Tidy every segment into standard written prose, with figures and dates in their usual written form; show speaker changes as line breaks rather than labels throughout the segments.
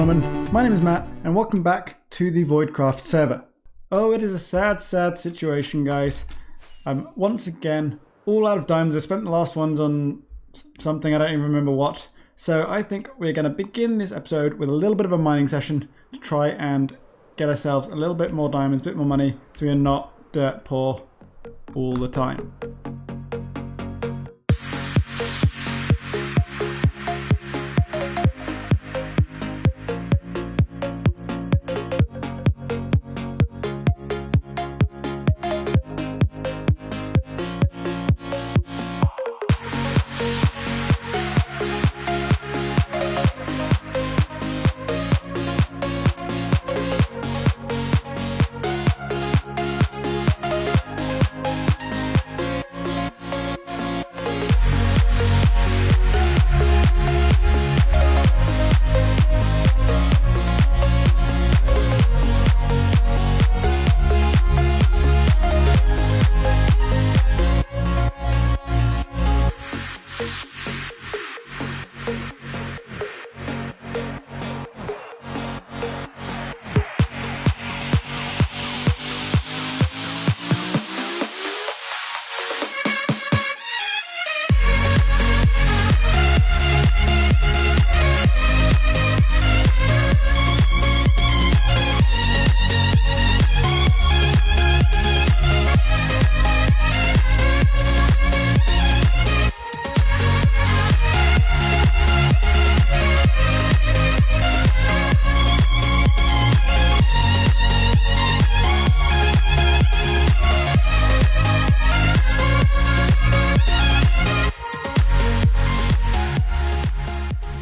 gentlemen, my name is Matt and welcome back to the VoidCraft server. Oh, it is a sad situation, guys. I'm once again all out of diamonds. I spent the last ones on something, I don't even remember what. So I think we're going to begin this episode with a little bit of a mining session to try and get ourselves a little bit more diamonds, a bit more money, so we're not dirt poor all the time.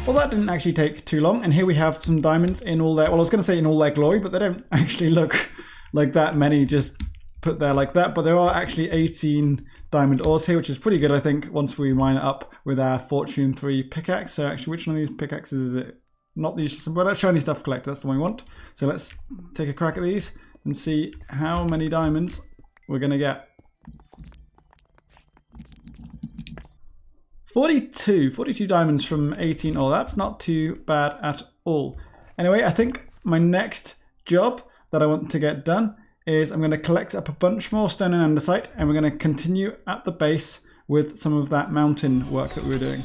Well, that didn't actually take too long, and here we have some diamonds in all their, well, I was going to say in all their glory, but they don't actually look like that many just put there like that, but there are actually 18 diamond ores here, which is pretty good, I think, once we mine it up with our Fortune 3 pickaxe. So actually, which one of these pickaxes is it? Not the useless, but that shiny stuff collector, that's the one we want. So let's take a crack at these and see how many diamonds we're going to get. 42 diamonds from 18 ore. That's not too bad at all. Anyway, I think my next job that I want to get done is I'm going to collect up a bunch more stone and andesite, and we're going to continue at the base with some of that mountain work that we were doing.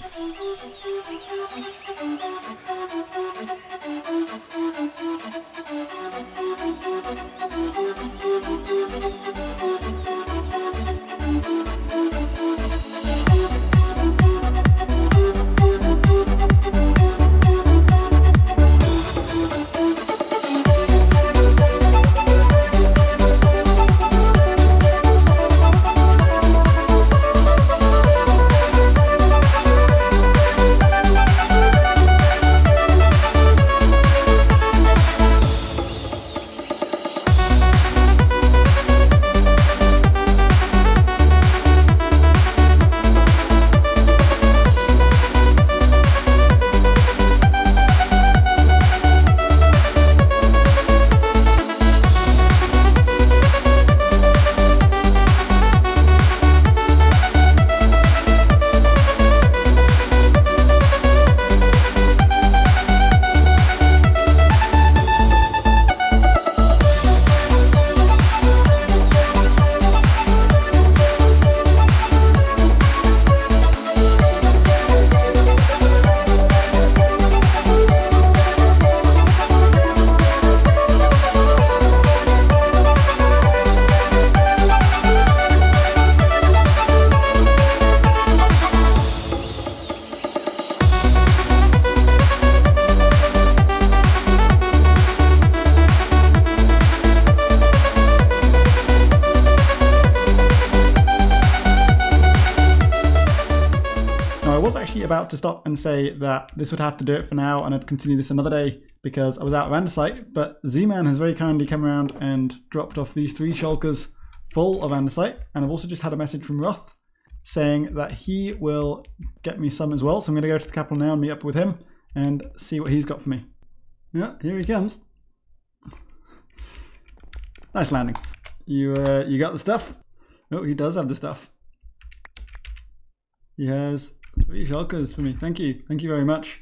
About to stop and say that this would have to do it for now and I'd continue this another day because I was out of andesite, but Z-Man has very kindly come around and dropped off these 3 shulkers full of andesite, and I've also just had a message from Roth saying that he will get me some as well, so I'm going to go to the capital now and meet up with him and see what he's got for me. Yeah, here he comes. Nice landing. You got the stuff? Oh, he does have the stuff. He has 3 shulkers for me. Thank you. Thank you very much.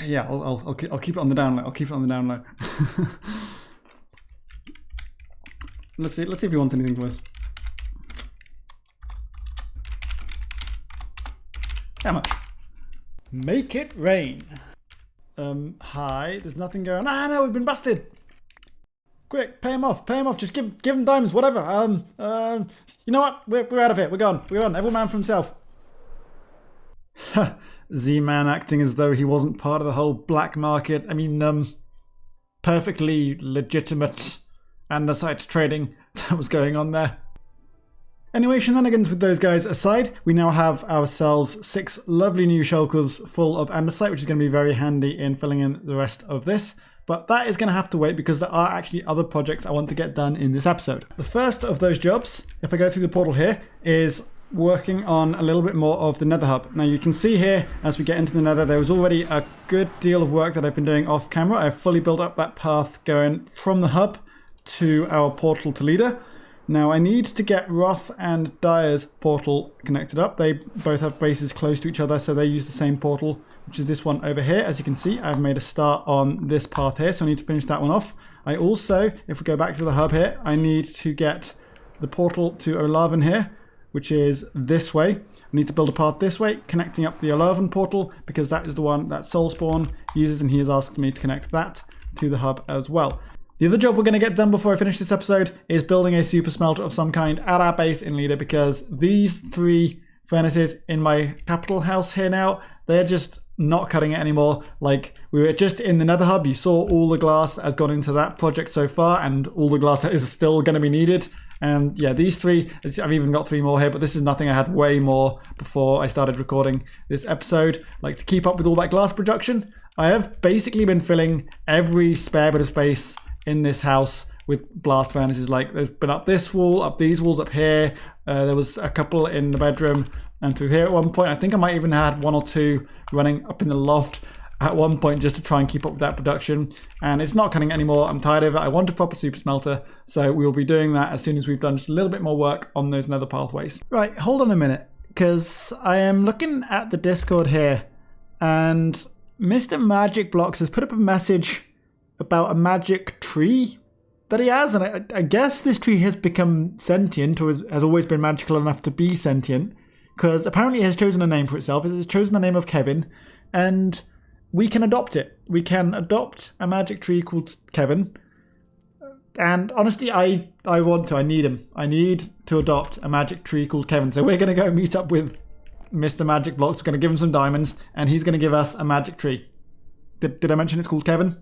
Yeah, I'll keep it on the down low. I'll keep it on the down low. Let's see if he wants anything from us. How much? Make it rain. Hi. There's nothing going on. Ah, no, we've been busted. Quick, pay him off. Pay him off. Just give him diamonds. Whatever. You know what? We're out of here. We're gone. We're gone. Every man for himself. Z-Man acting as though he wasn't part of the whole black market. I mean, perfectly legitimate andesite trading that was going on there. Anyway, shenanigans with those guys aside, we now have ourselves 6 lovely new shulkers full of andesite, which is going to be very handy in filling in the rest of this. But that is going to have to wait because there are actually other projects I want to get done in this episode. The first of those jobs, if I go through the portal here, is working on a little bit more of the nether hub. Now you can see here, as we get into the nether, there was already a good deal of work that I've been doing off camera. I've fully built up that path going from the hub to our portal to leader. Now I need to get Roth and Dyer's portal connected up. They both have bases close to each other, so they use the same portal, which is this one over here. As you can see, I've made a start on this path here, so I need to finish that one off. I also, if we go back to the hub here, I need to get the portal to Olaven here, which is this way. I need to build a path this way, connecting up the Olaven portal, because that is the one that Soulspawn uses, and he has asked me to connect that to the hub as well. The other job we're going to get done before I finish this episode is building a super smelter of some kind at our base in Leader, because these 3 furnaces in my capital house here now, they're just not cutting it anymore. Like, we were just in the nether hub, you saw all the glass that has gone into that project so far, and all the glass that is still going to be needed. And yeah, these 3, I've even got 3 more here, but this is nothing. I had way more before I started recording this episode. Like, to keep up with all that glass production, I have basically been filling every spare bit of space in this house with blast furnaces. Like, there's been up this wall, up these walls, up here. There was a couple in the bedroom and through here at one point. I think I might even had 1 or 2 running up in the loft at one point just to try and keep up with that production. And it's not cutting anymore. I'm tired of it. I want a proper super smelter. So we will be doing that as soon as we've done just a little bit more work on those nether pathways. Right, hold on a minute, because I am looking at the Discord here, and Mr. Magic Blocks has put up a message about a magic tree that he has, and I guess this tree has become sentient, or has always been magical enough to be sentient, because apparently it has chosen a name for itself. It has chosen the name of Kevin, and we can adopt it. We can adopt a magic tree called Kevin, and honestly, I want to. I need him. I need to adopt a magic tree called Kevin. So we're going to go meet up with Mr. Magic Blocks. We're going to give him some diamonds, and he's going to give us a magic tree. Did I mention it's called Kevin?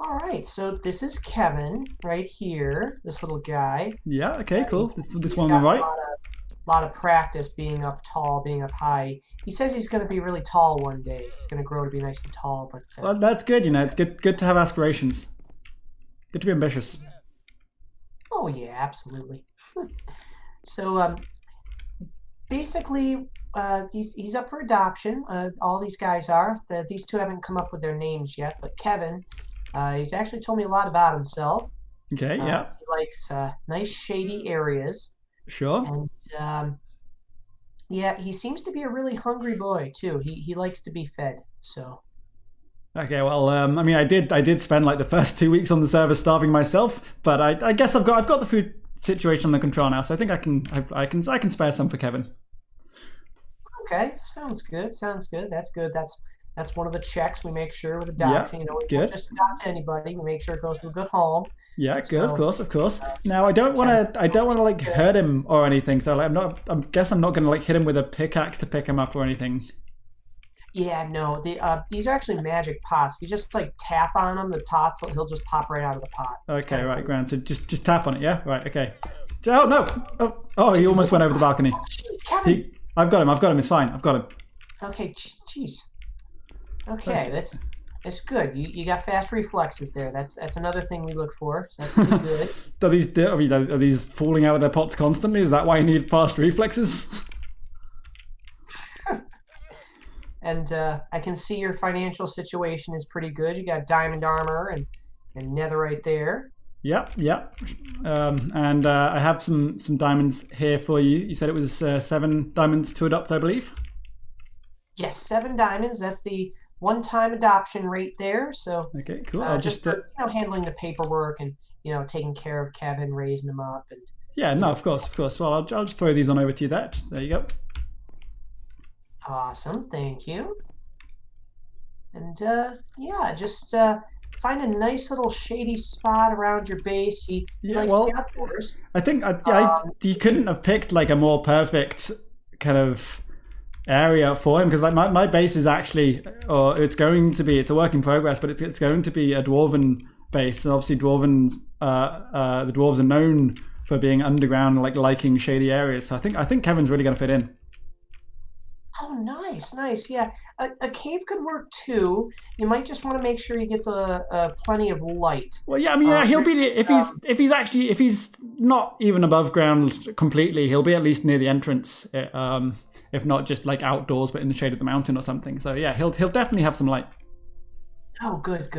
All right, so this is Kevin right here, this little guy.
Yeah, okay, cool. This one on the right.
A lot of practice being up tall, being up high. He says he's going to be really tall one day. He's going to grow to be nice and tall. But
well, that's good, you know. It's good to have aspirations. Good to be ambitious.
Oh, yeah, absolutely. So, basically, he's up for adoption. All these guys are. These 2 haven't come up with their names yet, but Kevin, he's actually told me a lot about himself.
Okay, yeah.
He likes nice shady areas.
Sure.
And yeah, he seems to be a really hungry boy too. He likes to be fed. So.
Okay, well, I mean, I did spend like the first 2 weeks on the server starving myself, but I guess I've got the food situation under control now, so I think I can spare some for Kevin.
Okay, sounds good. Sounds good. That's good. That's one of the checks we make sure with adoption.
Yeah,
you know, we don't just adopt anybody. We make sure it goes to a good home.
Yeah, good. So, of course. Now, I don't want to like hurt him or anything. So like, I guess I'm not going to like hit him with a pickaxe to pick him up or anything.
Yeah, no. These are actually magic pots. If you just like tap on them, the pots, he'll just pop right out of the pot.
Okay, right, grand. So just tap on it, yeah? Right, okay. Oh, no! Oh, he almost went over the balcony.
Kevin!
I've got him. It's fine. I've got him.
Okay, jeez. Okay, that's good. You got fast reflexes there. That's another thing we look for. So that's pretty good.
Are these falling out of their pots constantly? Is that why you need fast reflexes?
And I can see your financial situation is pretty good. You got diamond armor and netherite there.
Yep. And I have some diamonds here for you. You said it was 7 diamonds to adopt, I believe.
Yes, 7 diamonds. That's the one-time adoption rate there. So
Okay, cool. I'll
just for, handling the paperwork and taking care of Kevin, raising him up, and
yeah, no, of course. Well, I'll just throw these on over to you. There you go.
Awesome, thank you. And yeah, just find a nice little shady spot around your base. He likes to be outdoors.
I think you couldn't have picked like a more perfect kind of area for him, because like my base is actually, or it's a work in progress, but it's going to be a dwarven base, and obviously the dwarves are known for being underground, like liking shady areas. So I think Kevin's really going to fit in.
Oh, nice. Yeah, a cave could work too. You might just want to make sure he gets a plenty of light.
Well, yeah, I mean, he'll be if he's not even above ground completely, he'll be at least near the entrance. If not just like outdoors, but in the shade of the mountain or something. So yeah, he'll definitely have some light.
Oh, good.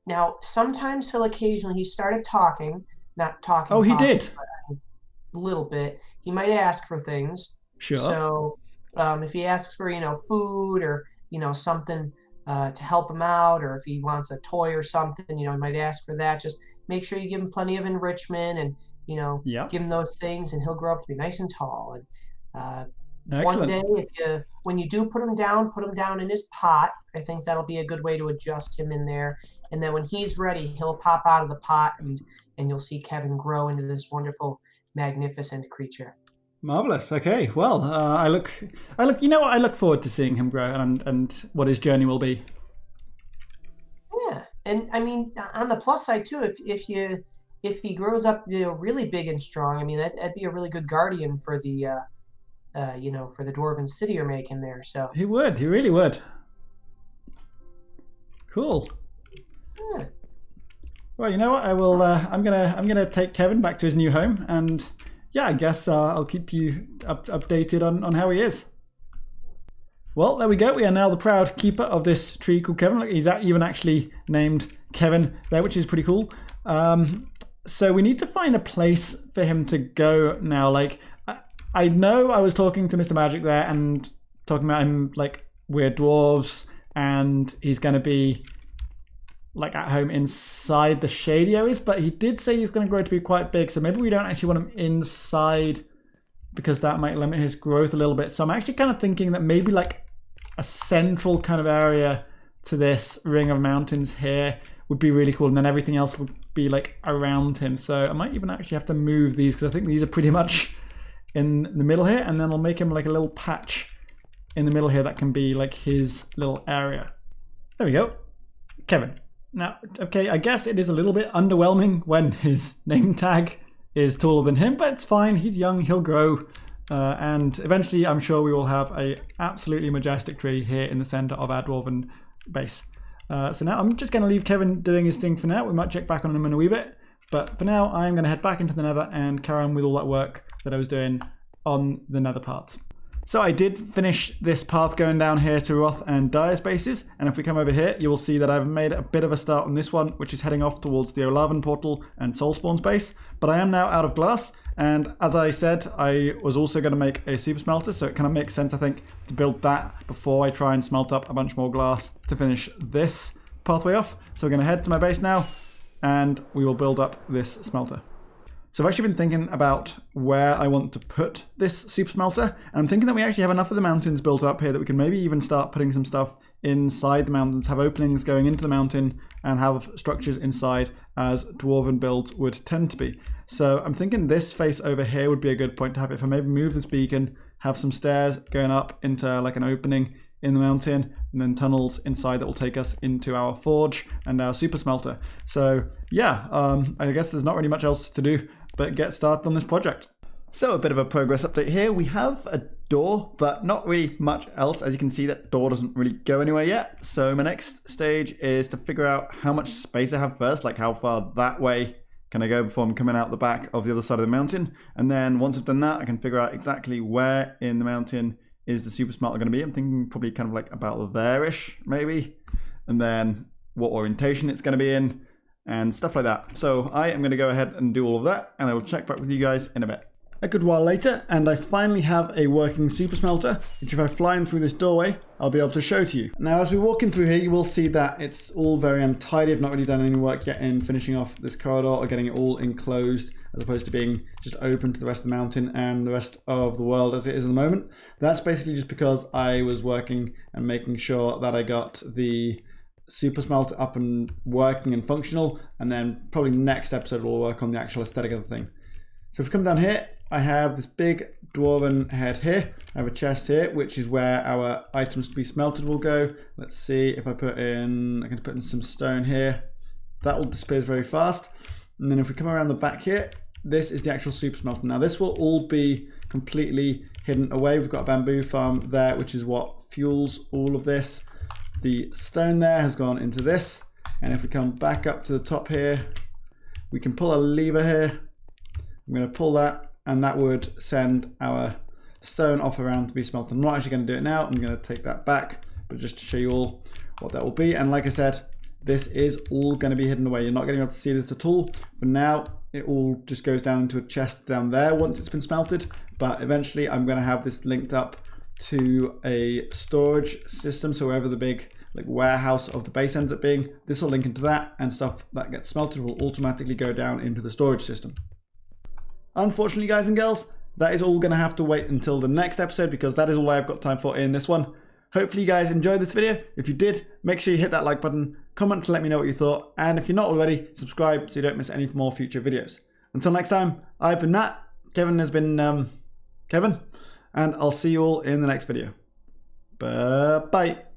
Now, sometimes he started talking, not talking.
Oh, he did.
A little bit. He might ask for things.
Sure.
So if he asks for, food or, something to help him out, or if he wants a toy or something, he might ask for that. Just make sure you give him plenty of enrichment and, give him those things, and he'll grow up to be nice and tall. And one day, when you do put him down in his pot. I think that'll be a good way to adjust him in there. And then when he's ready, he'll pop out of the pot, and you'll see Kevin grow into this wonderful, magnificent creature.
Marvelous. Okay. Well, I look. You know what? I look forward to seeing him grow and what his journey will be.
Yeah, and I mean, on the plus side too, if he grows up, really big and strong, I mean, that'd be a really good guardian for the, for the Dwarven city you're making there. So
he would. He really would. Cool.
Yeah.
Well, you know what? I will. I'm gonna take Kevin back to his new home, and yeah, I guess I'll keep you updated on how he is. Well, there we go. We are now the proud keeper of this tree called Kevin. Look, he's even actually named Kevin there, which is pretty cool. So we need to find a place for him to go now. Like, I know I was talking to Mr. Magic there and talking about him, like, we're dwarves and he's going to be like at home inside the shady areas, but he did say he's going to grow to be quite big, so maybe we don't actually want him inside because that might limit his growth a little bit. So I'm actually kind of thinking that maybe like a central kind of area to this ring of mountains here would be really cool, and then everything else would be like around him. So I might even actually have to move these, because I think these are pretty much in the middle here, and then I'll make him like a little patch in the middle here that can be like his little area. There we go. Kevin. Now, okay, I guess it is a little bit underwhelming when his name tag is taller than him, but it's fine. He's young, he'll grow, and eventually I'm sure we will have a absolutely majestic tree here in the center of our Dwarven base. So now I'm just going to leave Kevin doing his thing for now. We might check back on him in a wee bit, but for now I'm going to head back into the nether and carry on with all that work that I was doing on the nether parts. So I did finish this path going down here to Roth and Dyer's bases, and if we come over here, you will see that I've made a bit of a start on this one, which is heading off towards the Olavan portal and Soulspawn's base, but I am now out of glass, and as I said, I was also going to make a super smelter, so it kind of makes sense, I think, to build that before I try and smelt up a bunch more glass to finish this pathway off. So we're going to head to my base now, and we will build up this smelter. So I've actually been thinking about where I want to put this super smelter, and I'm thinking that we actually have enough of the mountains built up here that we can maybe even start putting some stuff inside the mountains, have openings going into the mountain, and have structures inside as Dwarven builds would tend to be. So I'm thinking this face over here would be a good point to have it. If I maybe move this beacon, have some stairs going up into like an opening in the mountain, and then tunnels inside that will take us into our forge and our super smelter. So yeah, I guess there's not really much else to do but get started on this project. So a bit of a progress update here. We have a door, but not really much else. As you can see, that door doesn't really go anywhere yet. So my next stage is to figure out how much space I have first, like how far that way can I go before I'm coming out the back of the other side of the mountain. And then once I've done that, I can figure out exactly where in the mountain is the super smelter going to be. I'm thinking probably kind of like about there-ish, maybe. And then what orientation it's going to be in, and stuff like that. So I am going to go ahead and do all of that, and I will check back with you guys in a bit. a good while later, and I finally have a working super smelter, which if I fly in through this doorway, I'll be able to show to you. Now, as we walk in through here, you will see that it's all very untidy. I've not really done any work yet in finishing off this corridor or getting it all enclosed, as opposed to being just open to the rest of the mountain and the rest of the world as it is at the moment. That's basically just because I was working and making sure that I got the super smelter up and working and functional, and then probably next episode we'll work on the actual aesthetic of the thing. So if we come down here, I have this big dwarven head here. I have a chest here, which is where our items to be smelted will go. Let's see if I put in, I'm going to put in some stone here. That all disappears very fast. And then if we come around the back here, this is the actual super smelter. Now this will all be completely hidden away. We've got a bamboo farm there, which is what fuels all of this. The stone there has gone into this. And if we come back up to the top here, we can pull a lever here. I'm going to pull that, and that would send our stone off around to be smelted. I'm not actually going to do it now. I'm going to take that back, but just to show you all what that will be. And like I said, this is all going to be hidden away. You're not going to be able to see this at all. For now, it all just goes down into a chest down there once it's been smelted. But eventually, I'm going to have this linked up to a storage system. So wherever the big warehouse of the base ends up being, this will link into that, and stuff that gets smelted will automatically go down into the storage system. Unfortunately, guys and girls, that is all going to have to wait until the next episode, because that is all I've got time for in this one. Hopefully you guys enjoyed this video. If you did, make sure you hit that like button, comment to let me know what you thought, and if you're not already, subscribe so you don't miss any more future videos. Until next time, I've been Matt, Kevin has been Kevin, and I'll see you all in the next video. Bye-bye.